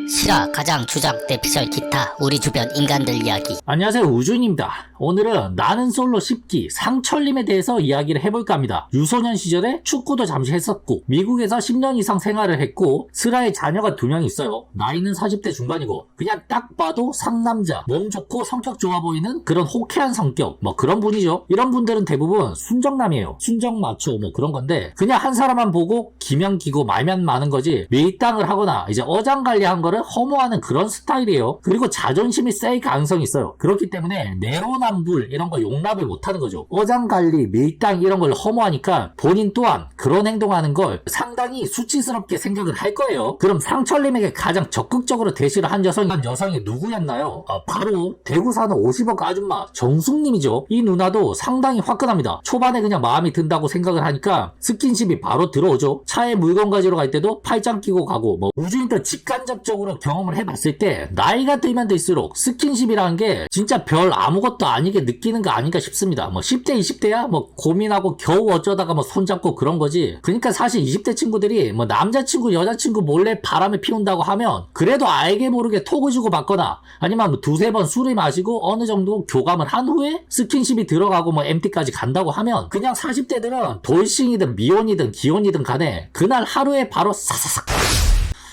실화, 가장, 주장, 대피셜, 기타, 우리 주변 인간들 이야기. 안녕하세요, 우준입니다. 오늘은 나는 솔로 10기 상철님에 대해서 이야기를 해볼까 합니다. 유소년 시절에 축구도 잠시 했었고 미국에서 10년 이상 생활을 했고 슬아의 자녀가 2명 있어요. 나이는 40대 중반이고 그냥 딱 봐도 상남자, 몸 좋고 성격 좋아 보이는 그런 호쾌한 성격, 뭐 그런 분이죠. 이런 분들은 대부분 순정남이에요. 순정 마초 뭐 그런 건데 그냥 한 사람만 보고 기면 기고 말면 많은 거지 밀당을 하거나 이제 어장관리한 거를 허무하는 그런 스타일이에요. 그리고 자존심이 세일 가능성이 있어요. 그렇기 때문에 내로남불 이런 거 용납을 못하는 거죠. 어장관리, 밀당 이런 걸 허무하니까 본인 또한 그런 행동하는 걸 상당히 수치스럽게 생각을 할 거예요. 그럼 상철님에게 가장 적극적으로 대시를 한 여성이 누구였나요? 바로 대구 사는 50억 아줌마 정숙님이죠. 이 누나도 상당히 화끈합니다. 초반에 그냥 마음이 든다고 생각을 하니까 스킨십이 바로 들어오죠. 차에 물건 가지러 갈 때도 팔짱 끼고 가고 뭐 우주인들 직간접적으로 경험을 해봤을 때 나이가 들면 들수록 스킨십이라는 게 진짜 별 아무것도 아니게 느끼는 거 아닌가 싶습니다. 뭐 10대 20대야 뭐 고민하고 겨우 어쩌다가 뭐 손잡고 그런 거지. 그러니까 사실 20대 친구들이 뭐 남자친구 여자친구 몰래 바람을 피운다고 하면 그래도 알게 모르게 톡을 주고 받거나 아니면 뭐 2-3번 술을 마시고 어느 정도 교감을 한 후에 스킨십이 들어가고 뭐 MT까지 간다고 하면 그냥 40대들은 돌싱이든 미혼이든 기혼이든 간에 그날 하루에 바로 사사삭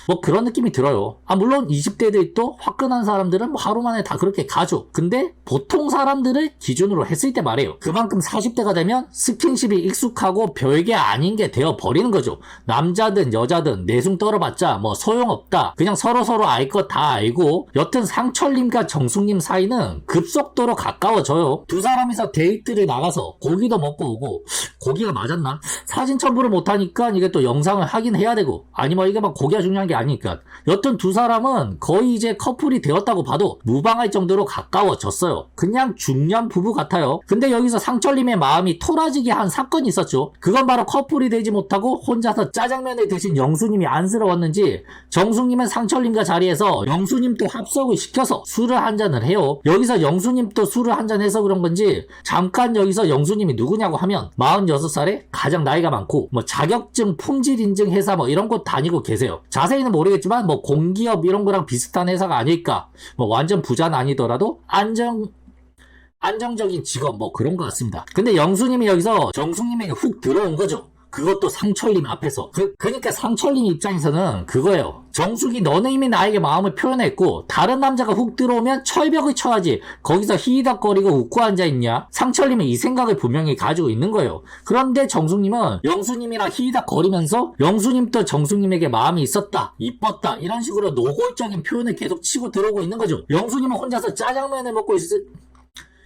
뭐 그런 느낌이 들어요. 물론 20대들도 화끈한 사람들은 뭐 하루 만에 다 그렇게 가죠. 근데 보통 사람들을 기준으로 했을 때 말이에요. 그만큼 40대가 되면 스킨십이 익숙하고 별게 아닌 게 되어 버리는 거죠. 남자든 여자든 내숭 떨어봤자 뭐 소용없다. 그냥 서로서로 알 것 다 알고 여튼 상철님과 정숙님 사이는 급속도로 가까워져요. 두 사람이서 데이트를 나가서 고기도 먹고 오고 고기가 맞았나? 사진 첨부를 못하니까 이게 또 영상을 하긴 해야 되고 아니 뭐 이게 막 고기가 중요한 게 아니니까 여튼 두 사람은 거의 이제 커플이 되었다고 봐도 무방할 정도로 가까워졌어요. 그냥 중년 부부 같아요. 근데 여기서 상철님의 마음이 토라지게 한 사건이 있었죠. 그건 바로 커플이 되지 못하고 혼자서 짜장면을 드신 영수님이 안쓰러웠는지 정숙님은 상철님과 자리에서 영수님도 합석을 시켜서 술을 한 잔을 해요. 여기서 영수님도 술을 한 잔 해서 그런 건지 잠깐 여기서 영수님이 누구냐고 하면 46살에 가장 나이가 많고 뭐 자격증 품질 인증 회사 뭐 이런 곳 다니고 계세요. 자세히는 모르겠지만 뭐 공기업 이런 거랑 비슷한 회사가 아닐까. 뭐 완전 부자는 아니더라도 안정적인 직업 뭐 그런 것 같습니다. 근데 영수님이 여기서 정숙님에게 훅 들어온 거죠. 그것도 상철님 앞에서. 그러니까 상철님 입장에서는 그거예요. 정숙이 너는 이미 나에게 마음을 표현했고 다른 남자가 훅 들어오면 철벽을 쳐야지 거기서 히히덕거리고 웃고 앉아있냐. 상철님은 이 생각을 분명히 가지고 있는 거예요. 그런데 정숙님은 영수님이랑 히히덕거리면서 영수님도 정숙님에게 마음이 있었다, 이뻤다 이런 식으로 노골적인 표현을 계속 치고 들어오고 있는 거죠. 영수님은 혼자서 짜장면을 먹고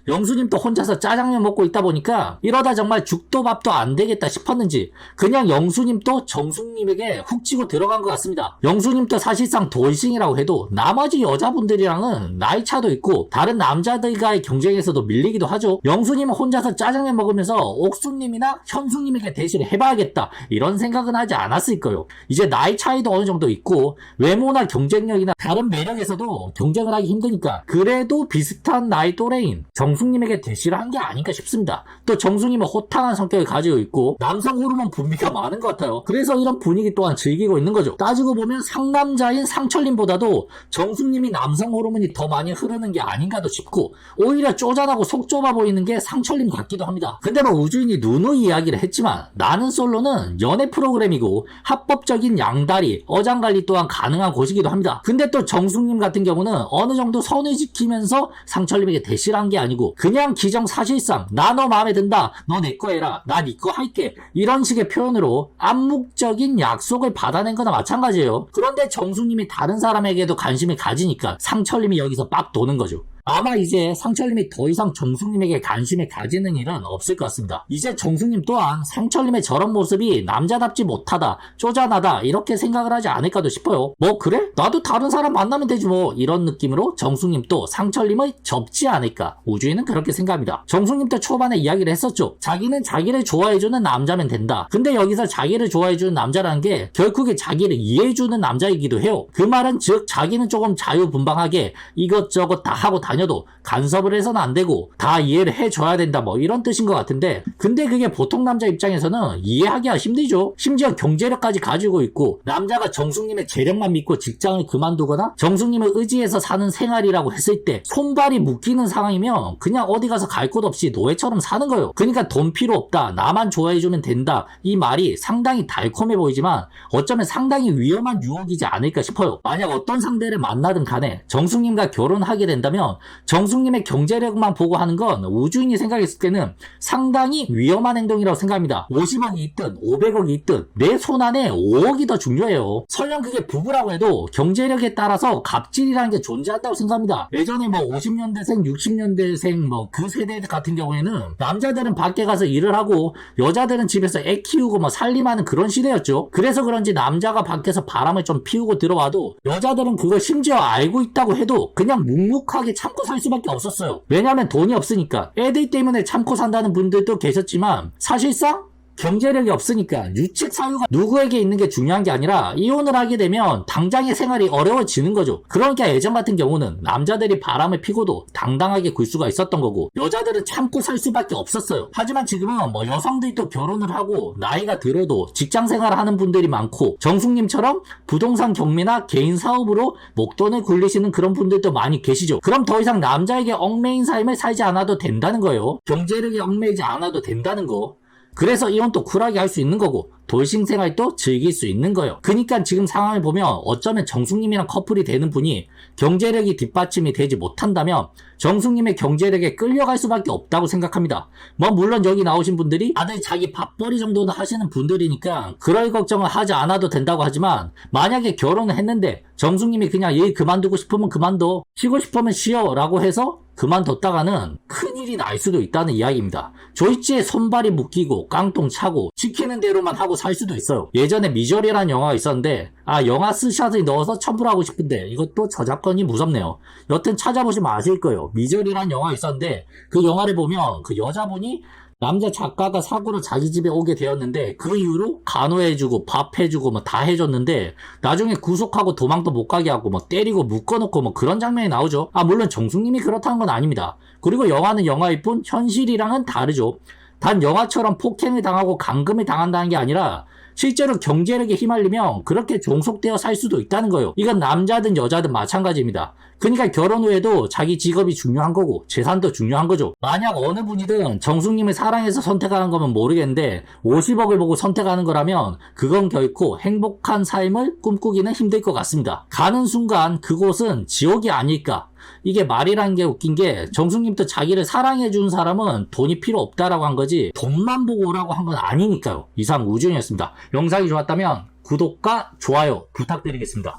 영수님도 혼자서 짜장면 먹고 있다 보니까 이러다 정말 죽도 밥도 안 되겠다 싶었는지 그냥 영수님도 정숙님에게 훅 치고 들어간 것 같습니다. 영수님도 사실상 돌싱이라고 해도 나머지 여자분들이랑은 나이 차도 있고 다른 남자들과의 경쟁에서도 밀리기도 하죠. 영수님은 혼자서 짜장면 먹으면서 옥수님이나 현숙님에게 대시를 해봐야겠다 이런 생각은 하지 않았을 거예요. 이제 나이 차이도 어느 정도 있고 외모나 경쟁력이나 다른 매력에서도 경쟁을 하기 힘드니까 그래도 비슷한 나이 또래인 정숙님에게 대시를 한 게 아닌가 싶습니다. 또 정숙님은 호탕한 성격을 가지고 있고 남성 호르몬 분비가 많은 것 같아요. 그래서 이런 분위기 또한 즐기고 있는 거죠. 따지고 보면 상남자인 상철님보다도 정숙님이 남성 호르몬이 더 많이 흐르는 게 아닌가도 싶고 오히려 쪼잔하고 속 좁아 보이는 게 상철님 같기도 합니다. 근데 뭐 우주인이 누누이 이야기를 했지만 나는 솔로는 연애 프로그램이고 합법적인 양다리, 어장관리 또한 가능한 곳이기도 합니다. 근데 또 정숙님 같은 경우는 어느 정도 선을 지키면서 상철님에게 대시를 한 게 아니고 그냥 기정사실상 나 너 마음에 든다, 너 내 거 해라, 나 네 거 할게 이런 식의 표현으로 암묵적인 약속을 받아낸 거나 마찬가지예요. 그런데 정숙님이 다른 사람에게도 관심을 가지니까 상철님이 여기서 빡 도는 거죠. 아마 이제 상철님이 더 이상 정숙님에게 관심을 가지는 일은 없을 것 같습니다. 이제 정숙님 또한 상철님의 저런 모습이 남자답지 못하다, 쪼잔하다 이렇게 생각을 하지 않을까도 싶어요. 뭐 그래? 나도 다른 사람 만나면 되지 뭐 이런 느낌으로 정숙님도 상철님을 접지 않을까. 우주인은 그렇게 생각합니다. 정숙님도 초반에 이야기를 했었죠. 자기는 자기를 좋아해주는 남자면 된다. 근데 여기서 자기를 좋아해주는 남자라는 게 결국에 자기를 이해해주는 남자이기도 해요. 그 말은 즉 자기는 조금 자유분방하게 이것저것 다 하고 다니는 자녀도 간섭을 해서는 안 되고 다 이해를 해줘야 된다 뭐 이런 뜻인 것 같은데, 근데 그게 보통 남자 입장에서는 이해하기가 힘들죠. 심지어 경제력까지 가지고 있고 남자가 정숙님의 재력만 믿고 직장을 그만두거나 정숙님을 의지해서 사는 생활이라고 했을 때 손발이 묶이는 상황이면 그냥 어디 가서 갈 곳 없이 노예처럼 사는 거예요. 그러니까 돈 필요 없다, 나만 좋아해주면 된다, 이 말이 상당히 달콤해 보이지만 어쩌면 상당히 위험한 유혹이지 않을까 싶어요. 만약 어떤 상대를 만나든 간에 정숙님과 결혼하게 된다면 정숙님의 경제력만 보고 하는 건 우주인이 생각했을 때는 상당히 위험한 행동이라고 생각합니다. 50억이 있든 500억이 있든 내 손 안에 5억이 더 중요해요. 설령 그게 부부라고 해도 경제력에 따라서 갑질이라는 게 존재한다고 생각합니다. 예전에 뭐 50년대생 60년대생 뭐 그 세대 같은 경우에는 남자들은 밖에 가서 일을 하고 여자들은 집에서 애 키우고 뭐 살림하는 그런 시대였죠. 그래서 그런지 남자가 밖에서 바람을 좀 피우고 들어와도 여자들은 그걸 심지어 알고 있다고 해도 그냥 묵묵하게 참고 살 수밖에 없었어요. 왜냐하면 돈이 없으니까. 애들 때문에 참고 산다는 분들도 계셨지만 사실상 경제력이 없으니까 유책 사유가 누구에게 있는 게 중요한 게 아니라 이혼을 하게 되면 당장의 생활이 어려워지는 거죠. 그러니까 예전 같은 경우는 남자들이 바람을 피고도 당당하게 굴 수가 있었던 거고 여자들은 참고 살 수밖에 없었어요. 하지만 지금은 뭐 여성들도 결혼을 하고 나이가 들어도 직장 생활을 하는 분들이 많고 정숙님처럼 부동산 경매나 개인 사업으로 목돈을 굴리시는 그런 분들도 많이 계시죠. 그럼 더 이상 남자에게 얽매인 삶을 살지 않아도 된다는 거예요. 경제력에 얽매이지 않아도 된다는 거. 그래서 이혼도 쿨하게 할 수 있는 거고 돌싱 생활도 즐길 수 있는 거예요. 그러니까 지금 상황을 보면 어쩌면 정숙님이랑 커플이 되는 분이 경제력이 뒷받침이 되지 못한다면 정숙님의 경제력에 끌려갈 수밖에 없다고 생각합니다. 뭐 물론 여기 나오신 분들이 다들 자기 밥벌이 정도는 하시는 분들이니까 그럴 걱정을 하지 않아도 된다고 하지만 만약에 결혼을 했는데 정숙님이 그냥 일 그만두고 싶으면 그만둬, 쉬고 싶으면 쉬어 라고 해서 그만뒀다가는 큰일이 날 수도 있다는 이야기입니다. 조이치의 손발이 묶이고 깡통 차고 시키는 대로만 하고 살 수도 있어요. 예전에 미저리라는 영화가 있었는데 영화 스샷을 넣어서 첨부를 하고 싶은데 이것도 저작권이 무섭네요. 여튼 찾아보시면 아실 거예요. 미저리라는 영화가 있었는데 그 영화를 보면 그 여자분이 남자 작가가 사고로 자기 집에 오게 되었는데 그 이후로 간호해주고 밥 해주고 뭐 다 해줬는데 나중에 구속하고 도망도 못 가게 하고 뭐 때리고 묶어놓고 뭐 그런 장면이 나오죠. 물론 정숙님이 그렇다는 건 아닙니다. 그리고 영화는 영화일 뿐 현실이랑은 다르죠. 단 영화처럼 폭행을 당하고 감금을 당한다는 게 아니라 실제로 경제력에 휘말리면 그렇게 종속되어 살 수도 있다는 거예요. 이건 남자든 여자든 마찬가지입니다. 그러니까 결혼 후에도 자기 직업이 중요한 거고 재산도 중요한 거죠. 만약 어느 분이든 정숙님을 사랑해서 선택하는 거면 모르겠는데 50억을 보고 선택하는 거라면 그건 결코 행복한 삶을 꿈꾸기는 힘들 것 같습니다. 가는 순간 그곳은 지옥이 아닐까. 이게 말이라는 게 웃긴 게 정숙님도 자기를 사랑해준 사람은 돈이 필요 없다라고 한 거지 돈만 보고 오라고 한 건 아니니까요. 이상 우주인이었습니다. 영상이 좋았다면 구독과 좋아요 부탁드리겠습니다.